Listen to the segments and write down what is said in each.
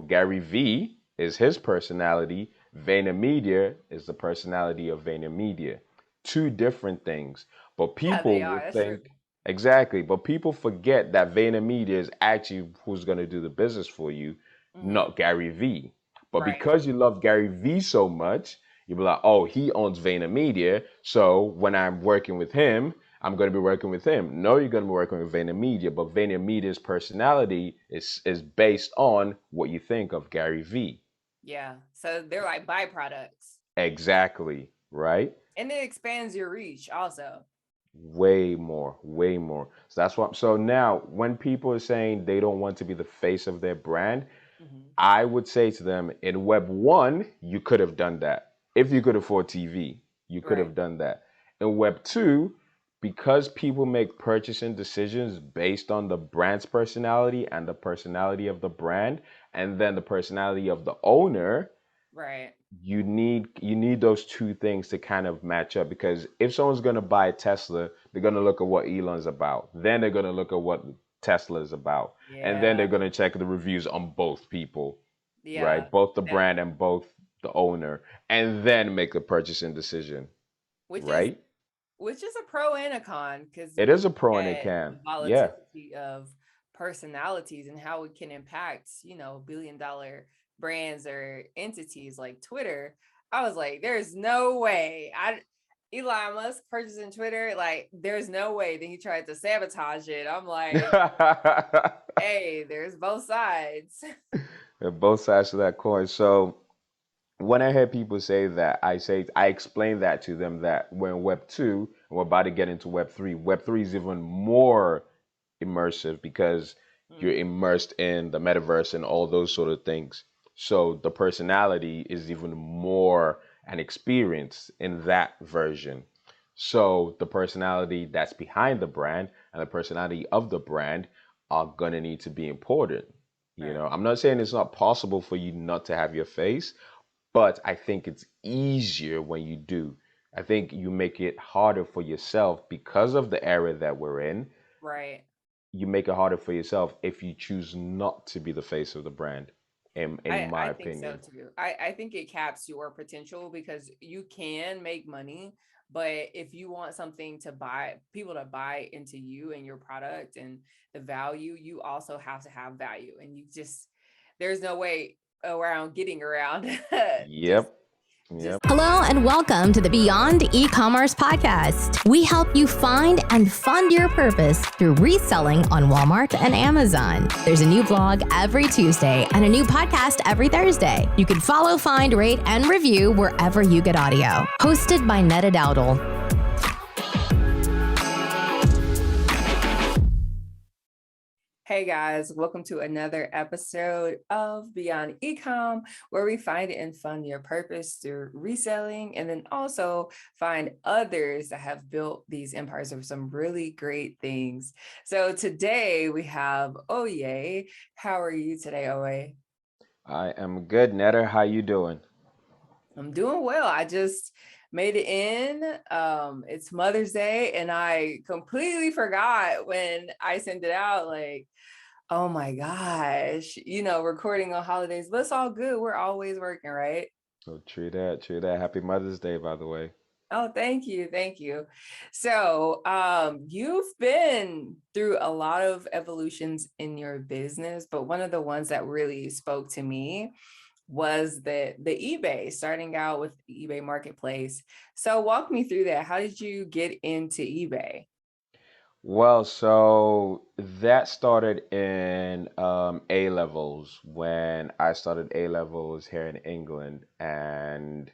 Gary V is his personality. VaynerMedia is the personality of VaynerMedia. Two different things. But Yeah, they people are. will That's true. think, exactly, but people forget that VaynerMedia is actually who's going to do the business for you, Hmm. not Gary V. But Right. because you love Gary V so much, you'll be like, oh, he owns VaynerMedia. So when I'm working with him, I'm going to be working with him. No, you're going to be working with VaynerMedia, but VaynerMedia's personality is based on what you think of Gary V. Yeah. So they're like byproducts. Exactly, right? And it expands your reach also. Way more, way more. So that's what. So now, when people are saying they don't want to be the face of their brand, Hmm. I would say to them, in Web 1, you could have done that. If you could afford TV, you could Right. have done that. In Web 2, because people make purchasing decisions based on the brand's personality and the personality of the brand, and then the personality of the owner, Right. you need those two things to kind of match up, because if someone's going to buy a Tesla, they're going to look at what Elon's about, then they're going to look at what Tesla is about, and then Yeah. they're going to check the reviews on both people, Yeah. right? Both the That, brand and both the owner, and then make a purchasing decision, which is right? which is a pro and a con because It when is a you pro look and a at can. the Yeah. volatility of personalities and how it can impact, billion-dollar brands or entities like Twitter, I was like, there's no way. Elon Musk purchasing Twitter, like, there's no way that he tried to sabotage it. I'm like, hey, there's both sides. Both sides of that coin. So when I hear people say that, I explain that to them that we're in Web 2 and we're about to get into Web 3. Web 3 is even more immersive because you're Hmm. immersed in the metaverse and all those sort of things. So the personality is even more an experience in that version. So the personality that's behind the brand and the personality of the brand are gonna need to be important. Right. I'm not saying it's not possible for you not to have your face, but I think it's easier when you do. I think you make it harder for yourself because of the era that we're in. Right. You make it harder for yourself if you choose not to be the face of the brand, in my I think so opinion. too. I think it caps your potential because you can make money, but if you want something to buy, people to buy into you and your product and the value, you also have to have value. And there's no way around getting around just Yep. just Yep. Hello and welcome to the Beyond E-commerce podcast. We help you find and fund your purpose through reselling on Walmart and Amazon. There's a new blog every Tuesday and a new podcast every Thursday. You can follow, find, rate, and review wherever you get audio. Hosted by Netta Dowdle. Hey guys, welcome to another episode of Beyond Ecom, where we find and fund your purpose through reselling and then also find others that have built these empires of some really great things. So today we have Oye. How are you today, Oye? I am good, Netter. How you doing? I'm doing well. I just made it in. It's Mother's Day, and I completely forgot when I sent it out. Like, oh my gosh, recording on holidays, but it's all good. We're always working, right? Oh, true that, true that. Happy Mother's Day, by the way. Oh, thank you. Thank you. So, you've been through a lot of evolutions in your business, but one of the ones that really spoke to me was the eBay, starting out with the eBay marketplace. So walk me through that. How did you get into eBay? Well, so that started in A levels when I started A levels here in England, and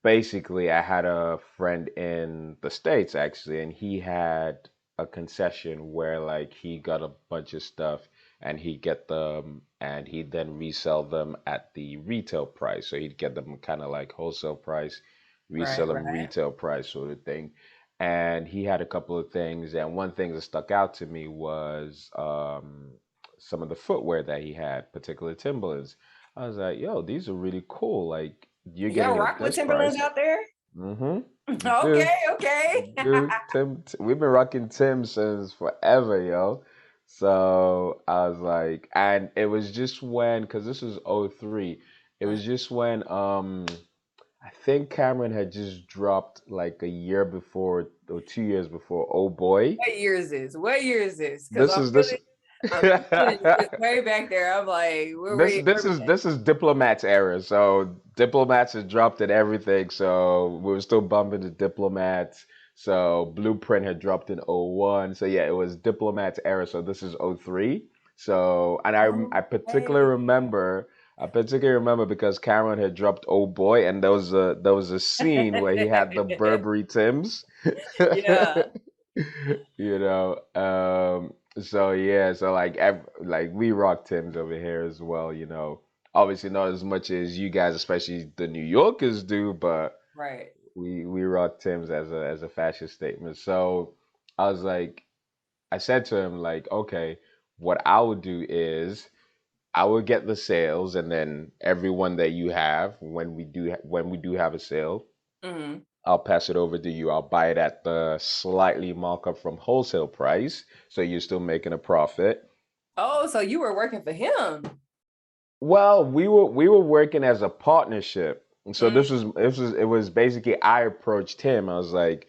basically I had a friend in the States actually, and he had a concession where like he got a bunch of stuff and he'd get them and he'd then resell them at the retail price. So he'd get them kind of like wholesale price, resell Right, them right. retail price sort of thing. And he had a couple of things, and one thing that stuck out to me was some of the footwear that he had, particularly Timberlands. I was like, yo, these are really cool. Like, you're getting Y'all it at rock with this Timberlands price. out there? Mm-hmm. We do. Okay, okay. We do. We've been rocking Tim since forever, yo. So I was like, and it was just when, because this was '03, it Mm. was just when I think Cameron had just dropped like a year before or 2 years before. Oh boy, What year is this? What year is this? Because this is this. I'm feeling you was way back there. I'm like, where were This you? this is this is Diplomats era. So Diplomats has dropped and everything. So we were still bumping the Diplomats. So Blueprint had dropped in '01. So yeah, it was Diplomats era. So this is '03. So and I particularly Okay. remember because Cameron had dropped Oh Boy, and there was a scene where he had the Burberry Timbs. Yeah, You know, so yeah, so like like we rock Timbs over here as well, you know. Obviously not as much as you guys, especially the New Yorkers do, but right. we rock Timbs as a fashion statement. So I was like, I said to him like, okay, what I would do is I would get the sales, and then everyone that you have when we do have a sale, Hmm. I'll pass it over to you. I'll buy it at the slightly markup from wholesale price, so you're still making a profit. Oh, so you were working for him. Well, we were working as a partnership. And so Mm, it was basically I approached him. I was like,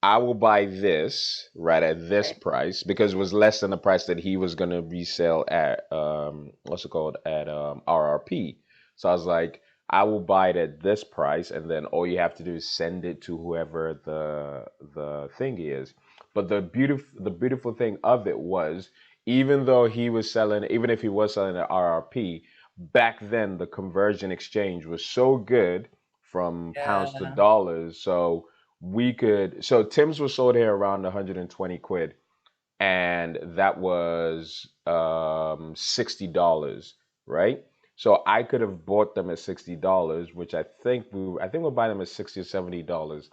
I will buy this right at this okay. price because it was less than the price that he was gonna resell at what's it called at RRP. So I was like, I will buy it at this price, and then all you have to do is send it to whoever the thing is. But the beautiful thing of it was, even if he was selling at RRP, back then the conversion exchange was so good from pounds to Yeah. dollars. So Tim's was sold here around 120 quid, and that was $60, right? So I could have bought them at $60, which I think we'll buy them at 60 or $70,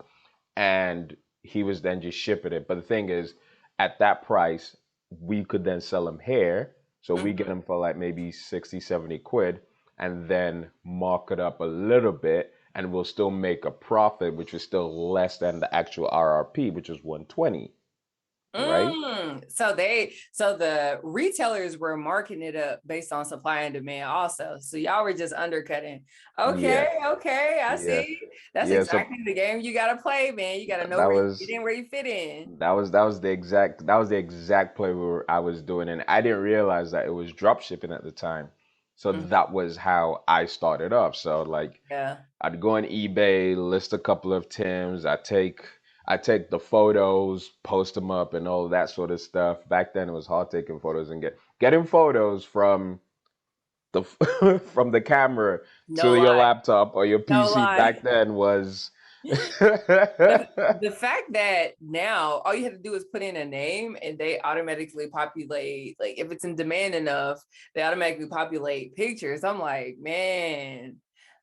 and he was then just shipping it. But the thing is, at that price, we could then sell them here. So we get Mhm. them for like maybe 60, 70 quid, and then mark it up a little bit, and we'll still make a profit, which is still less than the actual RRP, which is 120, right? So the retailers were marking it up based on supply and demand also. So y'all were just undercutting. Okay, Yeah, okay, I yeah, see. That's yeah. So exactly the game you gotta play, man. You gotta know that where you was fit in, where you fit in. that was the exact play I was doing, and I didn't realize that it was drop shipping at the time. So Mhm. that was how I started off. So like Yeah. I'd go on eBay, list a couple of Tims. I take the photos, post them up, and all that sort of stuff. Back then, it was hard taking photos and getting photos from the from the camera No to your lie. laptop or your No PC. lie. Back then was The fact that now all you have to do is put in a name and they automatically populate, like if it's in demand enough, they automatically populate pictures. I'm like, man,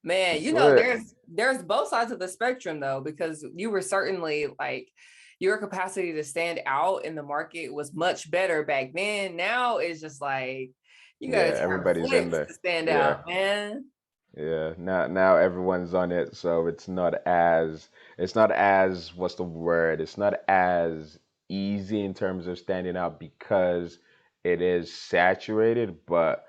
it's lit. there's both sides of the spectrum though, because you were certainly like your capacity to stand out in the market was much better back then. Now it's just like you gotta Yeah, turn everybody's in flips there. to stand Yeah. out, man. Yeah, now everyone's on it, so it's not as what's the word? It's not as easy in terms of standing out because it is saturated, but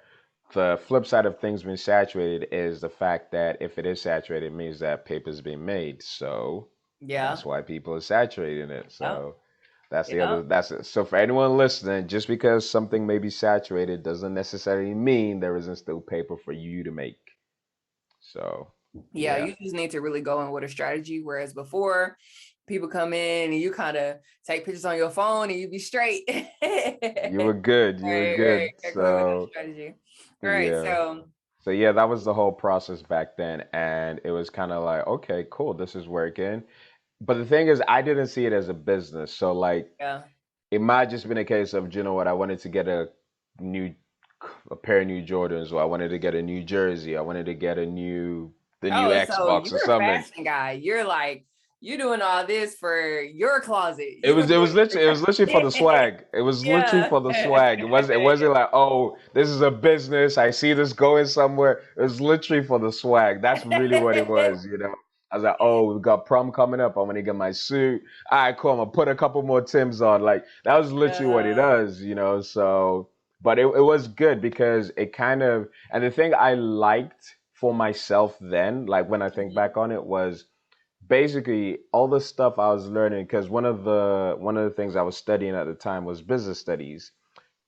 the flip side of things being saturated is the fact that if it is saturated, it means that paper's being made. So Yeah. that's why people are saturating it. Yeah. So that's the Yeah. other that's it. So for anyone listening, just because something may be saturated doesn't necessarily mean there isn't still paper for you to make. So, Yeah, yeah, you just need to really go in with a strategy. Whereas before, people come in and you kind of take pictures on your phone and you be straight. you were good. You were Right. good. Gotta go in with no So, strategy. All right. yeah. So, So, yeah, that was the whole process back then. And it was kind of like, okay, cool, this is working. But the thing is, I didn't see it as a business. So, like, yeah. it might just been a case of, you know what, I wanted to get new, a pair of new Jordans, or I wanted to get a new jersey. I wanted to get the new Oh, so Xbox or you're a something. fashion guy. You're like, you're doing all this for your closet. It You was don't it do was literally it was literally for the it. swag. It was literally Yeah. for the swag. It wasn't like, oh, this is a business. I see this going somewhere. It was literally for the swag. That's really what it was. I was like, oh, we got prom coming up. I'm gonna get my suit. All right, cool. I'm gonna put a couple more Timbs on. Like that was literally what it Yeah. does, you know. So, but it was good because it kind of, and the thing I liked for myself then, like when I think Mhm. back on it, was basically all the stuff I was learning. Because one of the things I was studying at the time was business studies,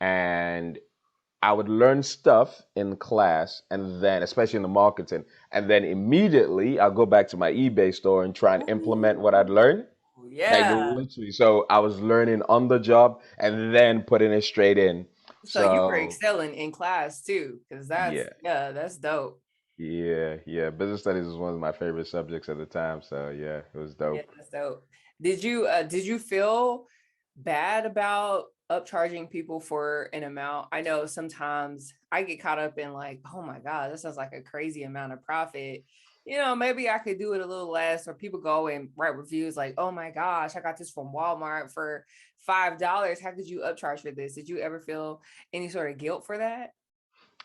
and I would learn stuff in class and then, especially in the marketing, and then immediately I'll go back to my eBay store and try and implement what I'd Ooh, learned. Like yeah. literally. So I was learning on the job and then putting it straight in. So you were So excelling in class too, because that's yeah, yeah, that's dope. yeah. Business studies was one of my favorite subjects at the time. So yeah, it was Yeah, dope. that's dope. Did you feel bad about upcharging people for an amount? I know sometimes I get caught up in like, oh my God, that sounds like a crazy amount of profit. Maybe I could do it a little less, or people go and write reviews like, oh my gosh, I got this from Walmart for $5. How could you upcharge for this? Did you ever feel any sort of guilt for that?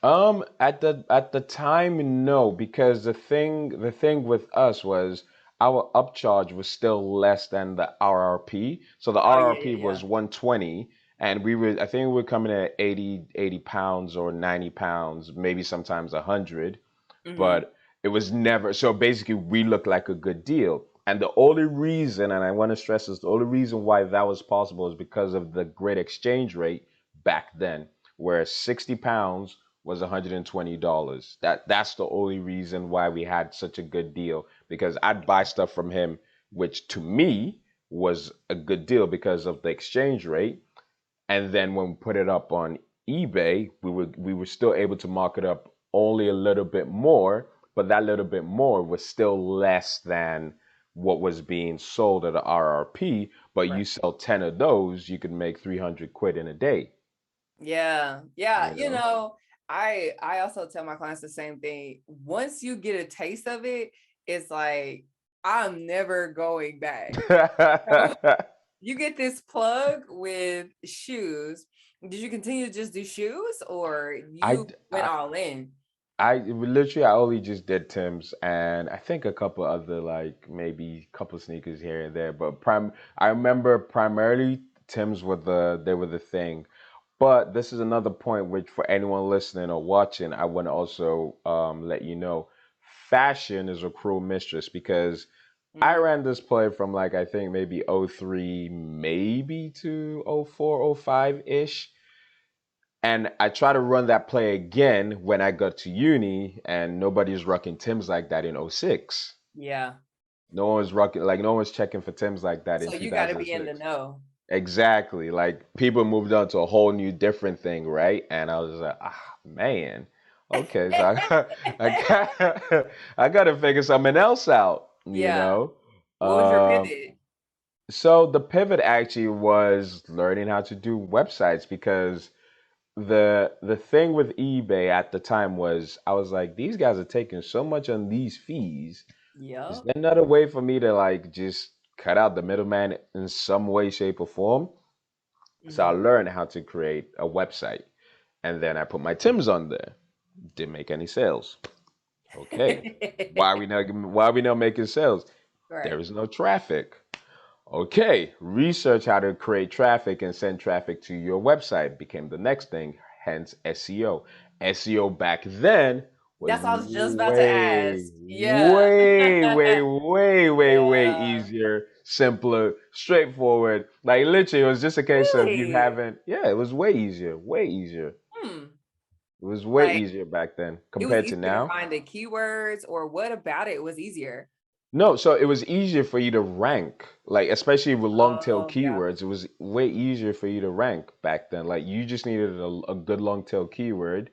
At the time, no, because the thing with us was our upcharge was still less than the RRP. So the Oh yeah, RRP yeah, was 120, and I think we were coming in at 80 pounds or 90 pounds, maybe sometimes 100, yeah. Hmm. but it was never. So basically, we looked like a good deal. And the only reason, and I want to stress this, the only reason why that was possible is because of the great exchange rate back then, where 60 pounds was $120. That's the only reason why we had such a good deal, because I'd buy stuff from him, which to me was a good deal because of the exchange rate. And then when we put it up on eBay, we were still able to mark it up only a little bit more, but that little bit more was still less than what was being sold at the RRP. But Right. you sell 10 of those, you could make 300 quid in a day, Yeah. Yeah. you know? I also tell my clients the same thing. Once you get a taste of it, it's like, I'm never going back. So you get this plug with shoes. Did you continue to just do shoes, or I, you went all in? I only just did Tim's and I think a couple other, like maybe a couple sneakers here and there, but I remember primarily Tim's were the thing. But this is another point which, for anyone listening or watching, I want to also let you know, fashion is a cruel mistress, because I Mhm. ran this play from, like, I think maybe '03 maybe to '04 '05 ish, and I try to run that play again when I got to uni, and nobody's rocking Tim's like that in '06. Yeah. No one was rocking, like, no one's checking for Tim's like that in So you got to be in the 2006. know. Exactly. Like people moved on to a whole new different thing, right? And I was like, ah, man. Okay, so I got, I got to figure something else out, you Yeah. know? What was your Um, pivot? so the pivot actually was learning how to do websites, because the thing with eBay at the time was I was like, these guys are taking so much on these fees. Is Yep. there not a way for me to, like, just cut out the middleman in some way, shape, or form? So I Hmm. learned how to create a website, and then I put my Tims on there. Didn't make any sales. Okay, why are we not making sales? There Right. is no traffic. Okay, research how to create traffic and send traffic to your website became the next thing, hence SEO. SEO back then was That's what I was just about to ask. Yeah. way Yeah. easier, simpler, straightforward. Like literally, it was just a case of you Really? having, yeah, it was way easier, way easier. Hmm. It was way Like easier back then it was compared to easier to now. find the keywords, or what about it was easier? No, so it was easier for you to rank, like especially with long tail Oh, yeah. keywords. It was way easier for you to rank back then. Like you just needed a good long tail keyword,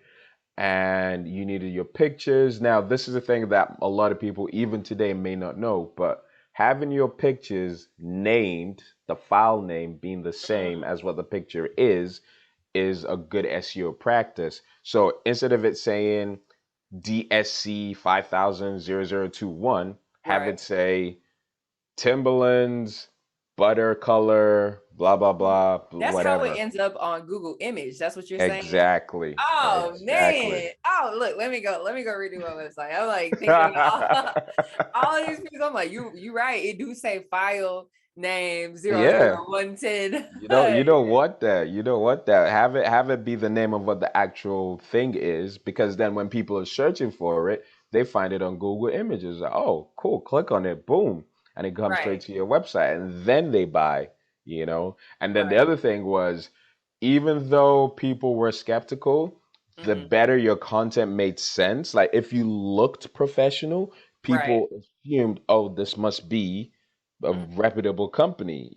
and you needed your pictures. Now, this is a thing that a lot of people even today may not know, but having your pictures named, the file name being the same Mm, as what the picture is a good SEO practice. So instead of it saying DSC 5000 0021, have right. it say Timberlands butter color blah blah blah, That's how it whatever. ends up on Google Image. That's what you're saying? Exactly. Oh Exactly. man. Oh look, let me go redo my website. I'm like thinking all these people. I'm like, you right. It do say file name zero Yeah. zero 110. You don't want that. You don't want that. Have it be the name of what the actual thing is, because then when people are searching for it, they find it on Google Images. Like, oh, cool. Click on it, boom, and it comes straight Right, to your website, and then they buy. And then the right. other thing was, even though people were skeptical, the Hmm. better your content made sense. Like if you looked professional, Right. people assumed, oh, this must be a Mhm. reputable company.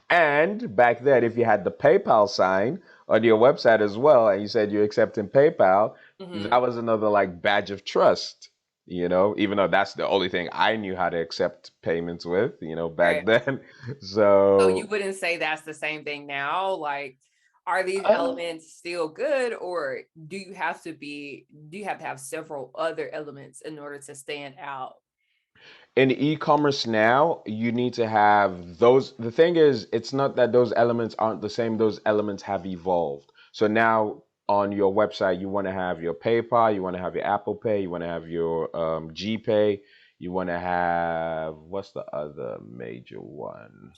And back then, if you had the PayPal sign on your website as well, and you said you're accepting PayPal, Mhm. that was another like badge of trust. Even though that's the only thing I knew how to accept payments with, Right. back then. So you So, wouldn't say that's the same thing now? Like, are these uh, elements still good, or do you have to have several other elements in order to stand out? in e-commerce now, you need to have those. The thing is, it's not that those elements aren't the same, those elements have evolved. So now on your website, you want to have your PayPal, you want to have your Apple Pay, you want to have your GPay, you want to have, what's the other major one?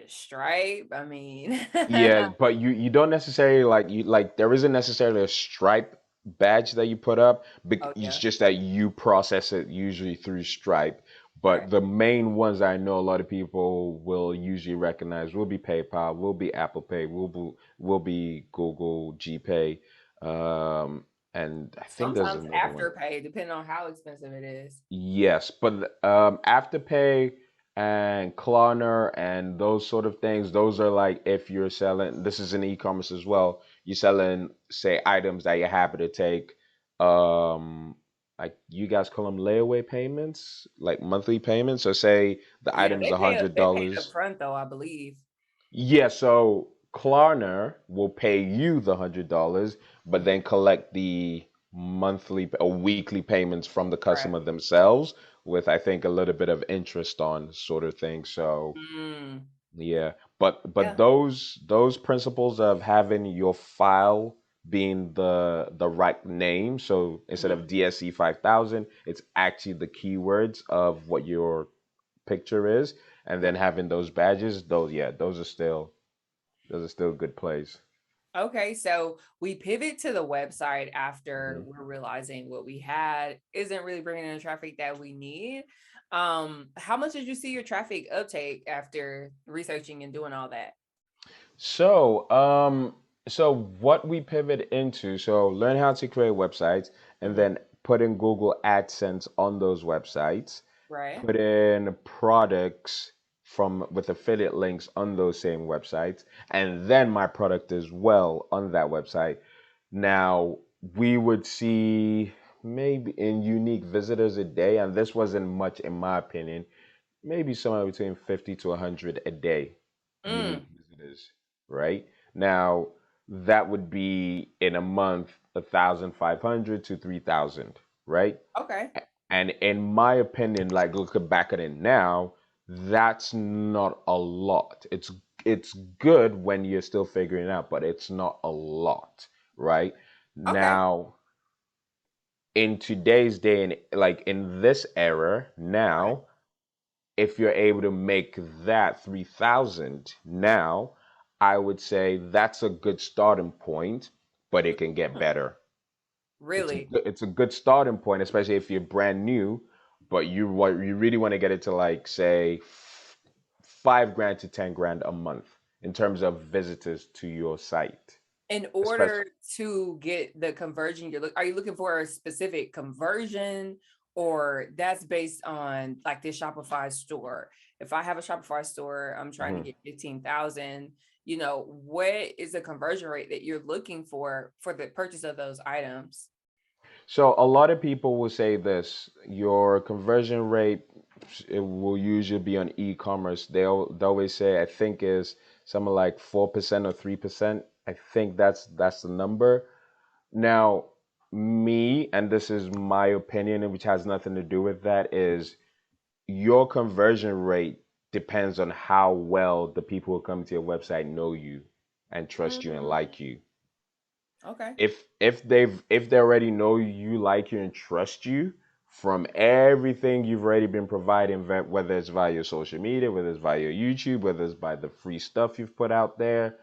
Stripe. I mean, Yeah, but you don't necessarily like there isn't necessarily a Stripe badge that you put up. oh It's yeah, just that you process it usually through Stripe. right. But the main ones I know a lot of people will usually recognize will be PayPal, will be Apple Pay, will be Google GPay, um, and I think there's Sometimes another one. Afterpay, depending on how expensive it is. Yes, but Afterpay and Klarna and those sort of things, those are like if you're selling, this is in e-commerce as well, you're selling, say, items that you're happy to take, um, like you guys call them layaway payments, like monthly payments. So say the Yeah, item's a hundred they pay up dollars. front though, I believe. Yeah, so Klarna will pay you the $100, but Mhm. then collect the monthly or weekly payments from the Right. customer themselves with, I think, a little bit of interest on sort of thing. So Mm, yeah, but yeah. those principles of having your file being the right name, so instead Mhm. of DSC 5000, it's actually the keywords of what your picture is, and then having those badges, those yeah, those are still good plays. Okay, so we pivot to the website after Mhm. we're realizing what we had isn't really bringing in the traffic that we need. How much did you see your traffic uptake after researching and doing all that? So, so what we pivot into, so learn how to create websites and Mhm. then put in Google AdSense on those websites, Right. put in products from with affiliate links on those same websites, and then my product as well on that website. Now, we would see maybe in unique visitors a day, and this wasn't much in my opinion, maybe somewhere between 50 to 100 a day, unique Mm, visitors, right? Now, that would be in a month, 1,500 to 3,000, right? okay. And in my opinion, like looking back at it now, that's not a lot. It's good when you're still figuring it out, but it's not a lot, right? Okay. Now, in today's day and like in this era Right. now, if you're able to make that 3,000 now, I would say that's a good starting point, but it can get Mhm. better. Really? It's a good starting point, especially if you're brand new, but you really want to get it to like say 5 grand to 10 grand a month in terms of visitors to your site. In Especially order to get the conversion are you looking for a specific conversion, or that's based on like this Shopify store? If I have a Shopify store, I'm trying to get 15,000, what is the conversion rate that you're looking for the purchase of those items? So a lot of people will say this, your conversion rate it will usually be on e-commerce. They always say I think is something like 4% or 3%. I think that's the number. Now, me, and this is my opinion, and which has nothing to do with that, is your conversion rate depends on how well the people who come to your website know you and trust you and Mm, like you. okay. If they already know you, like you, and trust you from everything you've already been providing, whether it's via your social media, whether it's via your YouTube, whether it's by the free stuff you've put out there,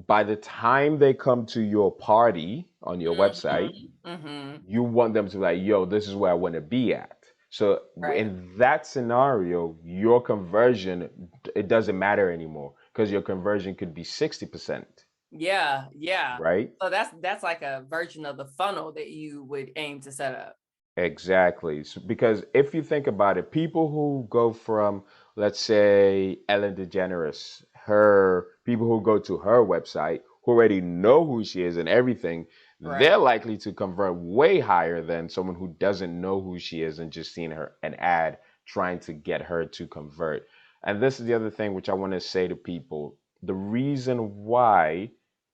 by the time they come to your party on your website, Mm-hmm. Mm-hmm. you want them to be like, yo, this is where I want to be at. So Right. in that scenario, your conversion, it doesn't matter anymore because your conversion could be 60%, Yeah. Yeah. right? So that's like a version of the funnel that you would aim to set up. Exactly. So, because if you think about it, people who go from, let's say, Ellen DeGeneres, her people who go to her website, who already know who she is and everything, they're Right. likely to convert way higher than someone who doesn't know who she is and just seen her an ad trying to get her to convert. And this is the other thing which I want to say to people. The reason why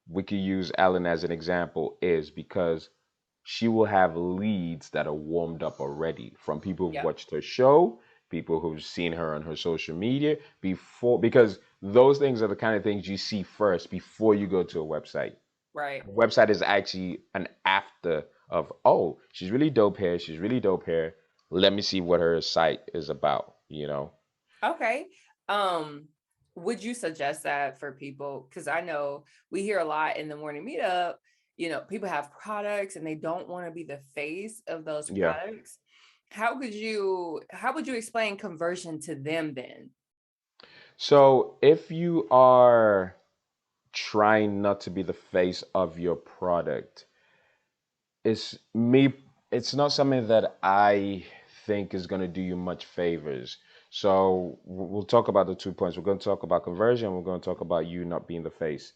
we could use Ellen as an example is because she will have leads that are warmed up already from people who've Yep. watched her show, people who've seen her on her social media before, because those things are the kind of things you see first before you go to a website. Right. A website is actually an after of, oh, she's really dope here, she's really dope here. Let me see what her site is about, you know? Okay. Um, would you suggest that for people? Because I know we hear a lot in the morning meetup, people have products and they don't want to be the face of those Yeah. products. How would you explain conversion to them then? So if you are trying not to be the face of your product, it's me it's not something that I think is going to do you much favors. So we'll talk about the 2 points. We're going to talk about conversion, we're going to talk about you not being the face.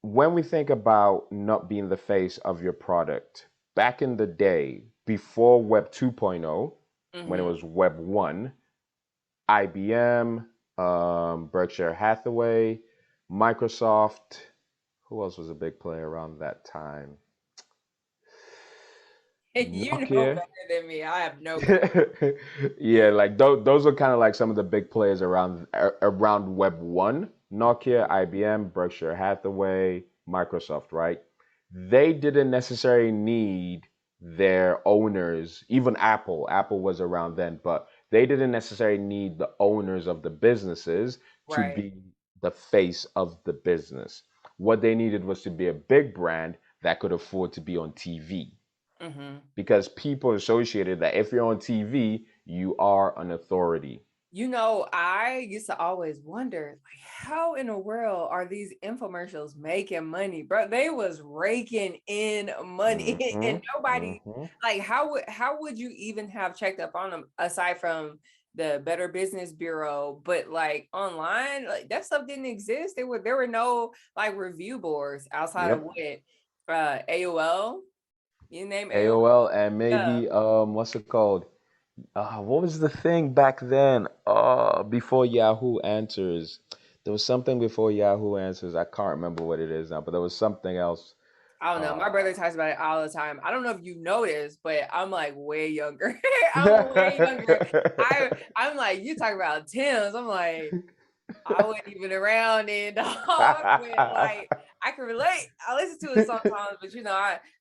When we think about not being the face of your product, back in the day before web 2.0, when it Mm-hmm. was web 1, IBM, Berkshire Hathaway, Microsoft, who else was a big player around that time? You know Nokia. better than me. I have no clue. Yeah, like those are kind of like some of the big players around Web 1. Nokia, IBM, Berkshire Hathaway, Microsoft, right? They didn't necessarily need their owners, even Apple. Apple was around then, but they didn't necessarily need the owners of the businesses to Right. be the face of the business. What they needed was to be a big brand that could afford to be on TV, Mm-hmm. because people associated that if you're on TV, you are an authority. I used to always wonder, like, how in the world are these infomercials making money, bro? They was raking in money, Mm-hmm. and nobody, Mm-hmm. like, how would you even have checked up on them aside from the Better Business Bureau? But like online, like that stuff didn't exist. There were no like review boards outside of Yep. what AOL. You name AOL, AOL and yeah. maybe what's it called? What was the thing back then? Before Yahoo Answers. There was something before Yahoo Answers. I can't remember what it is now, but there was something else. I don't know. My Uh, brother talks about it all the time. I don't know if you know this, but I'm like way younger. I'm way younger. I'm like, you talk about Timbs. I'm like, I wasn't even around then, dog. But like, I can relate. I listen to it sometimes, but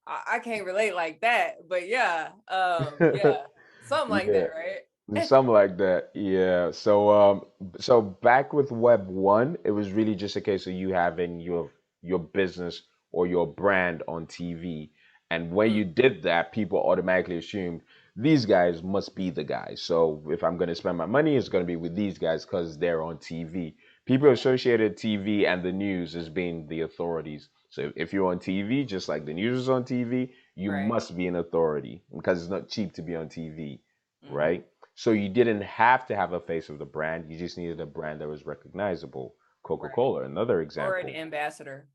I can't relate like that. But yeah, yeah, something like Yeah. that, right? Something like that. Yeah. So back with Web 1, it was really just a case of you having your business or your brand on TV. And when Mm, you did that, people automatically assumed these guys must be the guys. So if I'm going to spend my money, it's going to be with these guys because they're on TV. People right. associated TV and the news as being the authorities. So if you're on TV, just like the news is on TV, you Right. must be an authority because it's not cheap to be on TV, Hmm. right? So you didn't have to have a face of the brand. You just needed a brand that was recognizable. Right. Coca-Cola, another Or an example. ambassador.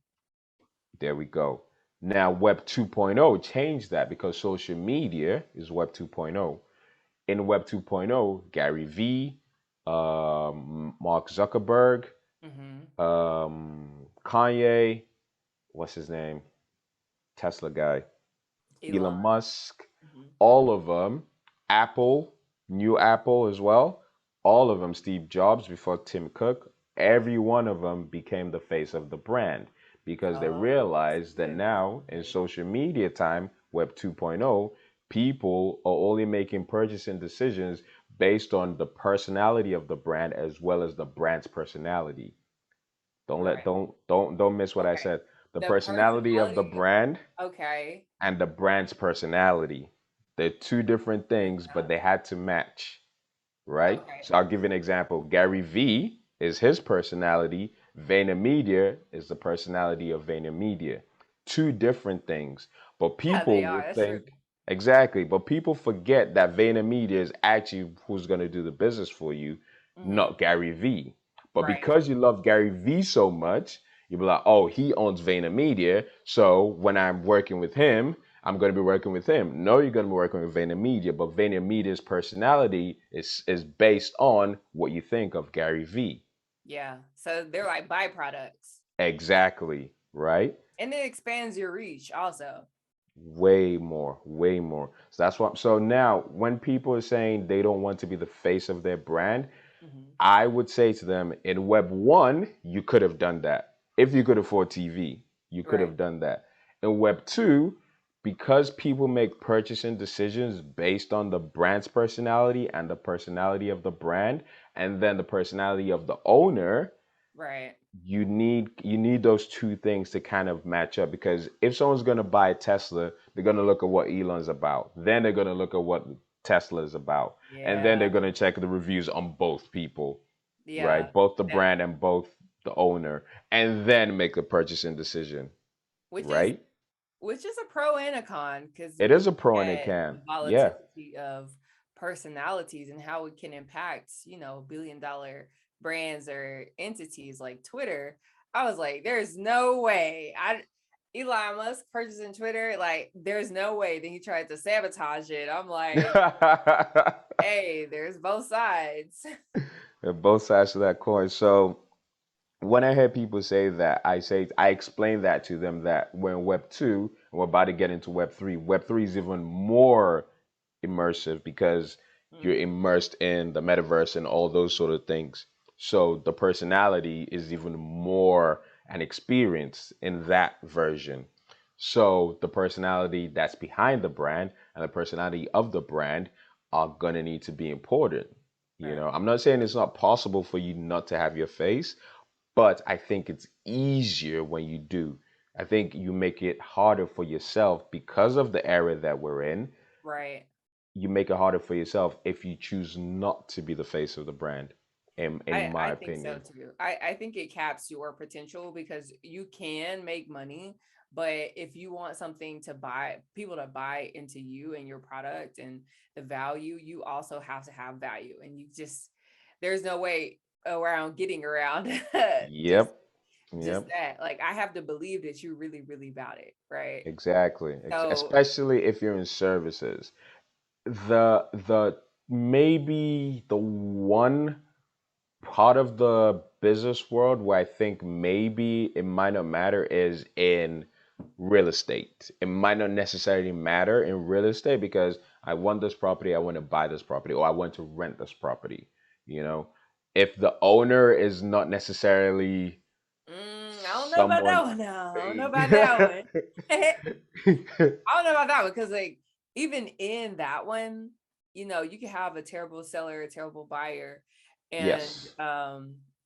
There we go. Now Web 2.0 changed that because social media is Web 2.0. In Web 2.0, Gary Vee, Mark Zuckerberg, Hmm. Kanye, what's his name? Tesla guy, Elon Elon. Musk, Hmm. all of them, Apple, new Apple as well, all of them, Steve Jobs before Tim Cook, every one of them became the face of the brand because they Oh, realized that good. now in social media time, Web 2.0, people are only making purchasing decisions based on the personality of the brand as well as the brand's personality. Don't let Right. don't miss what I Okay. said. The The personality of the personality. brand Okay. and the brand's personality. They're two different Good things, but enough. they had to match, right? Okay. So I'll give you an example. Gary V is his personality. VaynerMedia is the personality of VaynerMedia. Two different things. But Yeah, they people are. will That's true. think, exactly, but people forget that VaynerMedia is actually who's going to do the business for you, Hmm. not Gary V. But Right. because you love Gary V so much, you'll be like, oh, he owns VaynerMedia. So when I'm working with him, I'm going to be working with him. No, you're going to be working with VaynerMedia, but VaynerMedia's personality is based on what you think of Gary V. Yeah. So they're like byproducts. Exactly, right? And it expands your reach also. Way more, way more. So that's what. So now, when people are saying they don't want to be the face of their brand, Hmm. I would say to them, in Web 1, you could have done that. If you could afford TV, you could Right. have done that. In Web 2, because people make purchasing decisions based on the brand's personality and the personality of the brand, and then the personality of the owner, Right. you need those two things to kind of match up because if someone's going to buy a Tesla, they're going to look at what Elon's about. Then they're going to look at what Tesla is about. And then they're Yeah. going to check the reviews on both people, Yeah. right? Both the That, brand and both the owner, and then make a purchasing decision, which is right? which is a pro and a con because It when is a you pro look and a at can. the Yeah. volatility of personalities and how it can impact, billion-dollar brands or entities like Twitter, I was like, there's no way. Elon Musk purchasing Twitter, like, there's no way that he tried to sabotage it. I'm like, hey, there's both sides. Both sides of that coin. So when I hear people say that, I explain that to them that we're in Web 2 and we're about to get into Web 3. Web 3 is even more immersive because you're Mm, immersed in the metaverse and all those sort of things. So the personality is even more an experience in that version. So the personality that's behind the brand and the personality of the brand are gonna need to be important. right. I'm not saying it's not possible for you not to have your face, but I think it's easier when you do. I think you make it harder for yourself because of the era that we're in. Right. You make it harder for yourself if you choose not to be the face of the brand, in my I think so opinion. too. I think it caps your potential because you can make money, but if you want something to buy, people to buy into you and your product and the value, you also have to have value. And there's no way around getting around just Yep. just Yep. that. Like I have to believe that you really, really about it. Right. Exactly. So Especially if you're in services. The maybe the one part of the business world where I think maybe it might not matter is in real estate. It might not necessarily matter in real estate because I want this property, I want to buy this property, or I want to rent this property. You know, if the owner is not necessarily I don't know about someone. that one now. I don't know about that one. I don't know about that one because, like, even in that one, you can have a terrible seller, a terrible buyer, and Yes,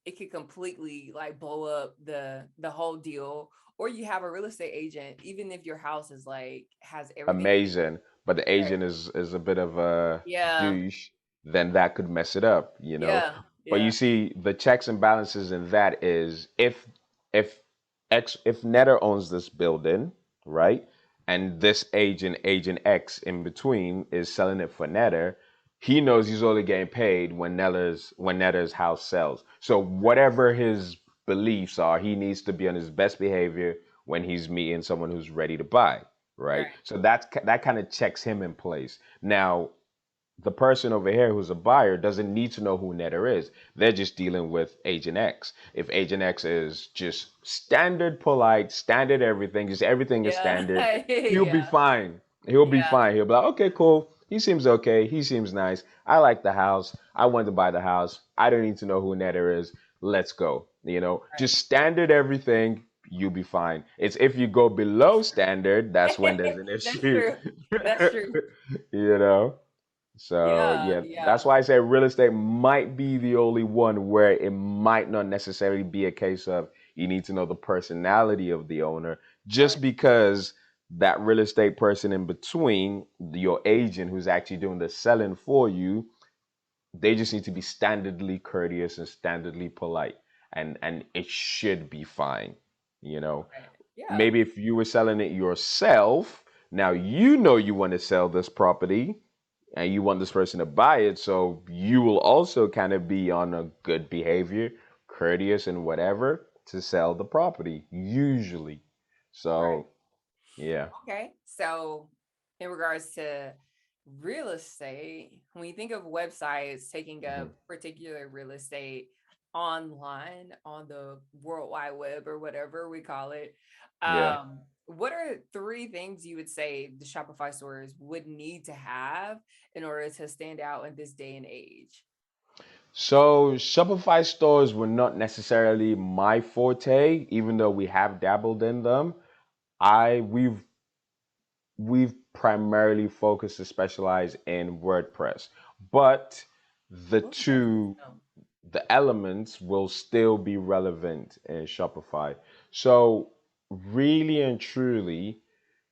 it could completely like blow up the whole deal. Or you have a real estate agent, even if your house is like has everything. amazing, but the Right. agent is a bit of a Yeah, douche, then that could mess it up. yeah, But you yeah, see, the checks and balances in that is if Netter owns this building, right, and this agent X in between is selling it for Netter, he knows he's only getting paid when Netter's house sells. So whatever his beliefs are, he needs to be on his best behavior when he's meeting someone who's ready to buy, right? right. So that kind of checks him in place. Now, the person over here who's a buyer doesn't need to know who Netter is. They're just dealing with Agent X. If Agent X is just standard polite, standard everything, just everything is Yeah, standard, he'll be yeah, fine. He'll be yeah, fine. He'll be like, okay, cool. he seems okay. He seems nice. I like the house. I want to buy the house. I don't need to know who Netter is. Let's go. Right. Just standard everything. You'll be fine. It's if you go That's below standard, that's when there's an That's issue. true. That's true. you know? So Yeah, yeah, that's yeah. why I say real estate might be the only one where it might not necessarily be a case of you need to know the personality of the owner, just Right. because that real estate person in between, your agent who's actually doing the selling for you, they just need to be standardly courteous and standardly polite, and it should be fine, you know. Right. Yeah. Maybe if you were selling it yourself, now you know you want to sell this property and you want this person to buy it, so you will also kind of be on a good behavior, courteous and whatever to sell the property usually. Right. So yeah. Okay. So, in regards to real estate, when you think of websites taking Hmm. up particular real estate online on the World Wide Web or whatever we call it, Yeah. what are three things you would say the Shopify stores would need to have in order to stand out in this day and age? So Shopify stores were not necessarily my forte, even though we have dabbled in them. I we've primarily focused to specialize in WordPress, but the Oh, that's good two to know. the elements will still be relevant in Shopify. So really and truly,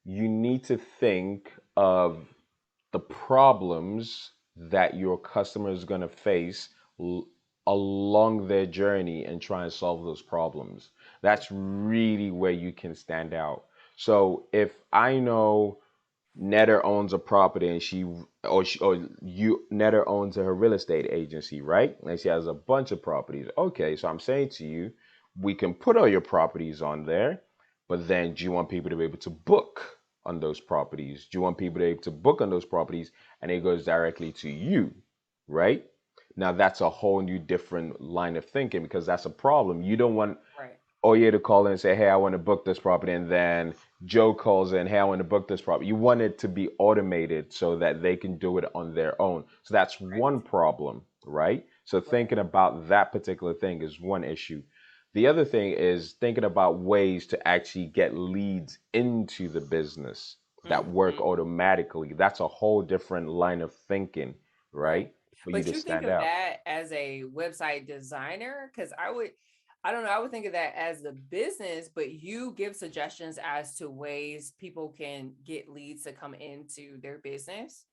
you need to think of the problems that your customer is going to face l- along their journey and try and solve those problems. Okay. That's really where you can stand out. So if I know Netter owns a property and or you Netter owns her real estate agency, right? And she has a bunch of properties. Okay, so I'm saying to you, we can put all your properties on there, but then do you want people to be able to book on those properties? Do you want people to be able to book on those properties and it goes directly to you, right? Now that's a whole new different line of thinking because that's a problem. You don't want Right. Oye to call in and say, hey, I want to book this property. And then Joe calls in, hey, I want to book this property. You want it to be automated so that they can do it on their own. So that's Right. one problem, right? So Right. thinking about that particular thing is one issue. The other thing is thinking about ways to actually get leads into the business that work Mhm. automatically. That's a whole different line of thinking, Right. right? For you But to you think stand of out. that as a website designer? Because I don't know, I would think of that as the business, but you give suggestions as to ways people can get leads to come into their business.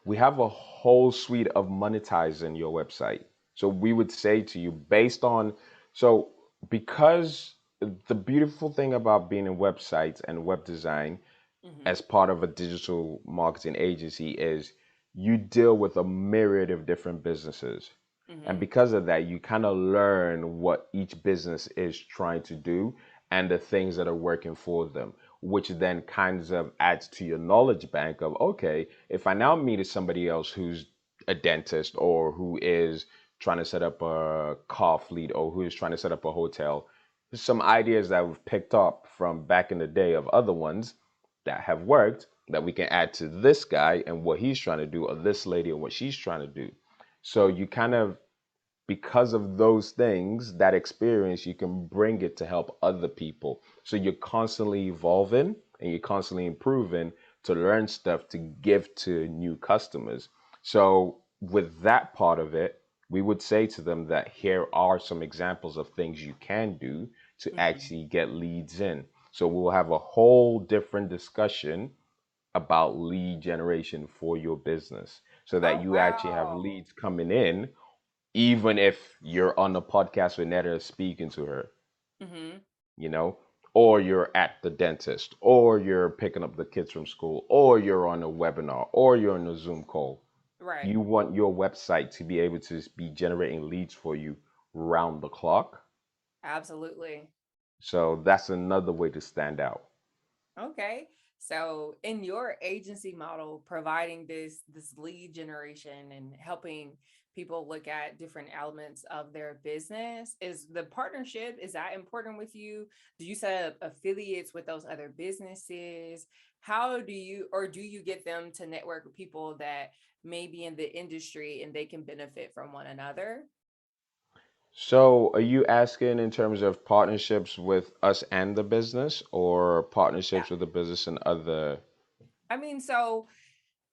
We have a whole suite of monetizing your website. So we would say to you, based on, so because the beautiful thing about being in websites and web design Mm-hmm. as part of a digital marketing agency is you deal with a myriad of different businesses. And Mm-hmm. because of that, you kind of learn what each business is trying to do and the things that are working for them, which then kinds of adds to your knowledge bank of, okay, if I now meet somebody else who's a dentist or who is trying to set up a car fleet or who is trying to set up a hotel, some ideas that we've picked up from back in the day of other ones that have worked that we can add to this guy and what he's trying to do, or this lady and what she's trying to do. So Mm-hmm. you kind of, because of those things, that experience, you can bring it to help other people. So you're constantly evolving and you're constantly improving to learn stuff to give to new customers. So with that part of it, we would say to them that here are some examples of things you can do to Mm-hmm. actually get leads in. So we'll have a whole different discussion about lead generation for your business so that Oh, you actually have wow. leads coming in even if you're on the podcast with Netta speaking to her, Mm-hmm. you know, or you're at the dentist, or you're picking up the kids from school, or you're on a webinar, or you're on a Zoom call. Right. You want your website to be able to be generating leads for you round the clock. Absolutely. So that's another way to stand out. Okay. So in your agency model, providing this lead generation and helping people look at different elements of their business, is the partnership, is that important with you? Do you set up affiliates with those other businesses? How do you, or do you get them to network with people that may be in the industry and they can benefit from one another? So, are you asking in terms of partnerships with us and the business, or Yeah. partnerships with the business and other? I mean, so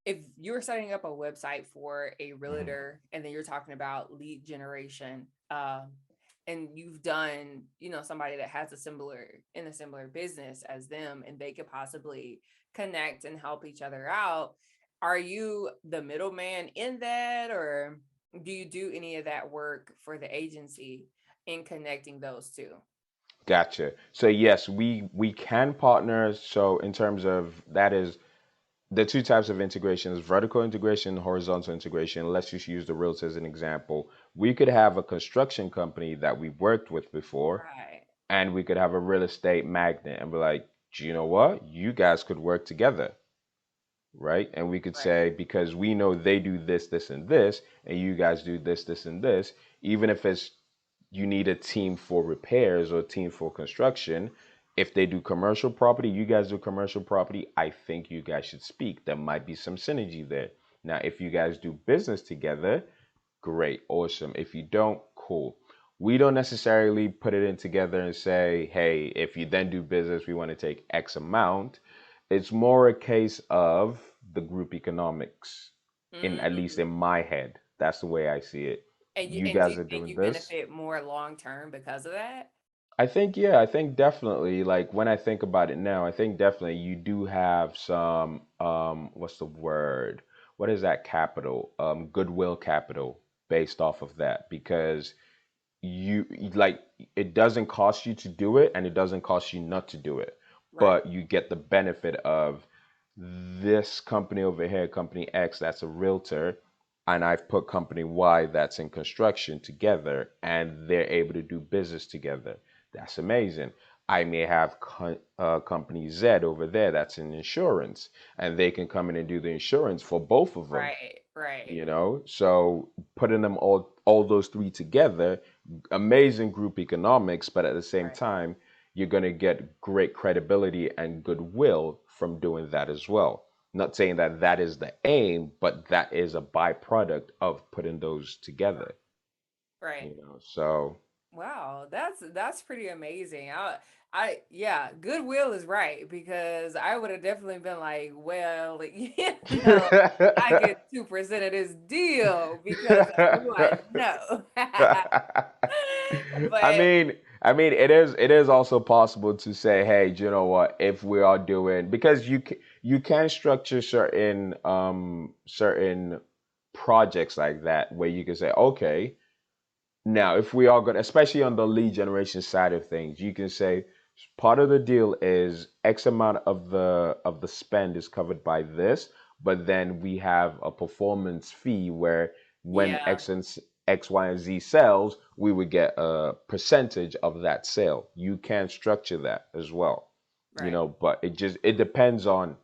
if you're setting up a website for a Mhm. realtor and then you're talking about lead generation, and you've done, somebody that has a similar business as them, and they could possibly connect and help each other out, are you the middleman in that, or do you do any of that work for the agency in connecting those two? Gotcha. So yes, we can partner. So in terms of that is the two types of integrations: vertical integration, horizontal integration. Let's just use the realtor as an example. We could have a construction company that we worked with before, Right. and we could have a real estate magnate and be like, do you know what? You guys could work together, right? And we could Right. say, because we know they do this, this, and this, and you guys do this, this, and this, even if it's you need a team for repairs or a team for construction. If they do commercial property, you guys do commercial property, I think you guys should speak. There might be some synergy there. Now, if you guys do business together, great, awesome. If you don't, cool. We don't necessarily put it in together and say, hey, if you then do business, we want to take X amount. It's more a case of the group economics, in at least in Mm. my head. That's the way I see it. You And do guys you are think doing you this. benefit more long term because of that? I think, yeah, I think definitely, like when I think about it now, I think definitely you do have some what's the word? What is that capital? Goodwill capital based off of that, because like it doesn't cost you to do it and it doesn't cost you not to do it, Right. but you get the benefit of this company over here, company X, that's a realtor, and I've put company Y that's in construction together, and they're able to do business together. That's amazing. I may have company Z over there that's in insurance, and they can come in and do the insurance for both of them. Right. Right. So putting them all those three together, amazing group economics, but at the same Right. time, you're going to get great credibility and goodwill from doing that as well. Not saying that that is the aim, but that is a byproduct of putting those together. Right. So Wow, that's pretty amazing. Yeah, goodwill is right, because I would have definitely been like, well, know, I get 2% of this deal because of who I know. I But mean, it is also possible to say, hey, do you know what? If we are doing, because you can structure certain projects like that where you can say, okay, now if we are going, especially on the lead generation side of things, you can say part of the deal is X amount of the spend is covered by this, but then we have a performance fee where when yeah, X, Y, and Z sells, we would get a percentage of that sale. You can structure that as well, right, but it depends on